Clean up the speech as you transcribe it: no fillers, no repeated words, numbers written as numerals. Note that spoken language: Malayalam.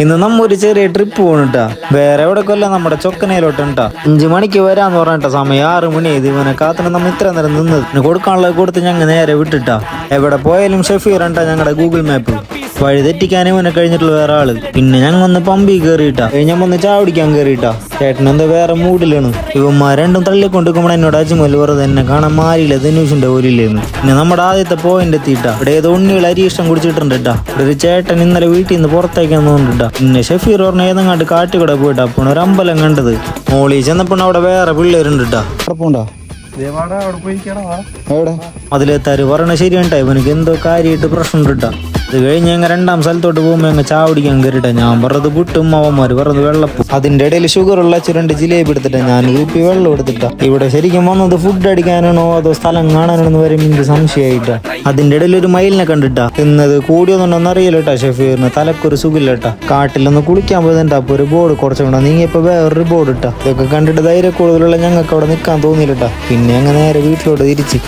ഇന്ന് നമ്മ ഒരു ചെറിയ ട്രിപ്പ് പോണിട്ടാ. വേറെ എവിടെ കൊല്ല നമ്മുടെ ചൊക്കനയിലോട്ടാ. 5 മണിക്ക് വരാന്ന് പറഞ്ഞിട്ടാ. സമയം 6 മണി. ഇവനെ കാത്തിന് നമ്മ ഇത്ര നേരം നിന്നത്. കൊടുക്കാനുള്ളത് കൊടുത്ത് ഞങ്ങൾ നേരെ വിട്ടിട്ടാ. എവിടെ പോയാലും ഷെഫീർ ഉണ്ടാ ഞങ്ങളുടെ ഗൂഗിൾ മാപ്പ്. വഴി തെറ്റിക്കാൻ ഇവനെ കഴിഞ്ഞിട്ടുള്ള വേറെ ആള്. പിന്നെ ഞങ്ങൾ ഒന്ന് പമ്പി കയറിയിട്ടാ. കഴിഞ്ഞ ഒന്ന് ചായ കുടിക്കാൻ കയറിയിട്ടാ. ചേട്ടനെന്താ വേറെ മൂഡിലാണ്. ഇവന്മാർ രണ്ടും തള്ളിക്കൊണ്ടിരിക്കുമ്പോൾ എന്നോട് അജ്മൽ വെറുതെ എന്നെ കാണാൻ മാറിയില്ല ധനുഷിന്റെ ഓലില്ലേന്ന്. പിന്നെ നമ്മുടെ ആദ്യത്തെ പോയിന്റ് എത്തിയിട്ടാ. ഇവിടെ ഏതോ ഉണ്ണികൾ അരിഷ്ടം കുടിച്ചിട്ടുണ്ട് കേട്ടാ. ഇവിടെ ഒരു ചേട്ടൻ ഇന്നലെ വീട്ടിൽ നിന്ന് പുറത്തേക്കാൻ തോന്നിട്ടാ. പിന്നെ ഷെഫീർ പറഞ്ഞ ഏതെങ്ങാണ്ട് കാട്ടിക്കൂടെ പോയിട്ടാ. അപ്പോൾ ഒരു അമ്പലം കണ്ടത്. മോളി ചെന്നപ്പോൾ അവിടെ വേറെ പിള്ളേരുണ്ട് കേട്ടാ. എവിടെ അതിലെത്താര് പറഞ്ഞ ശരിയുണ്ടാ. ഇവനക്ക് എന്തോ കാര്യമായിട്ട് പ്രശ്നം കിട്ടാ. അത് കഴിഞ്ഞ് ഞങ്ങൾ 2ാം സ്ഥലത്തോട്ട് പോകുമ്പോൾ ഞങ്ങൾ ചായ കുടിക്കാൻ കയറിയിട്ടാ. ഞാൻ പറഞ്ഞത് പുട്ടും അവന്മാർ പറഞ്ഞത് വെള്ളപ്പും. അതിന്റെ ഇടയിൽ ഷുഗറുള്ള 2 ജിലേബി എടുത്തിട്ടാ. ഞാൻ കുപ്പി വെള്ളം എടുത്തിട്ടാ. ഇവിടെ ശരിക്കും വന്നത് ഫുഡ് അടിക്കാനാണോ അതോ സ്ഥലം കാണാനാണെന്ന് വരെ എനിക്ക് സംശയമായിട്ടാ. അതിന്റെ ഇടയിൽ ഒരു മയിലിനെ കണ്ടിട്ടാ. തിന്നത് കൂടിയൊന്നുണ്ടെന്ന് അറിയില്ലട്ടാ. ഷെഫീറിന് തലക്കൊരു സുഖമില്ലട്ടാ. കാട്ടിലൊന്ന് കുളിക്കാൻ പോയതാ. അപ്പൊ ഒരു ബോർഡ് കുറച്ചുകൊണ്ടാ നീങ്ങിയപ്പോ വേറൊരു ബോർഡ് ഇട്ടാ. ഇതൊക്കെ കണ്ടിട്ട് ധൈര്യം കൂടുതലുള്ള ഞങ്ങൾക്ക് അവിടെ നിൽക്കാൻ തോന്നിയില്ലട്ടാ. പിന്നെ അങ്ങ് നേരെ വീട്ടിലോട്ട് തിരിച്ച്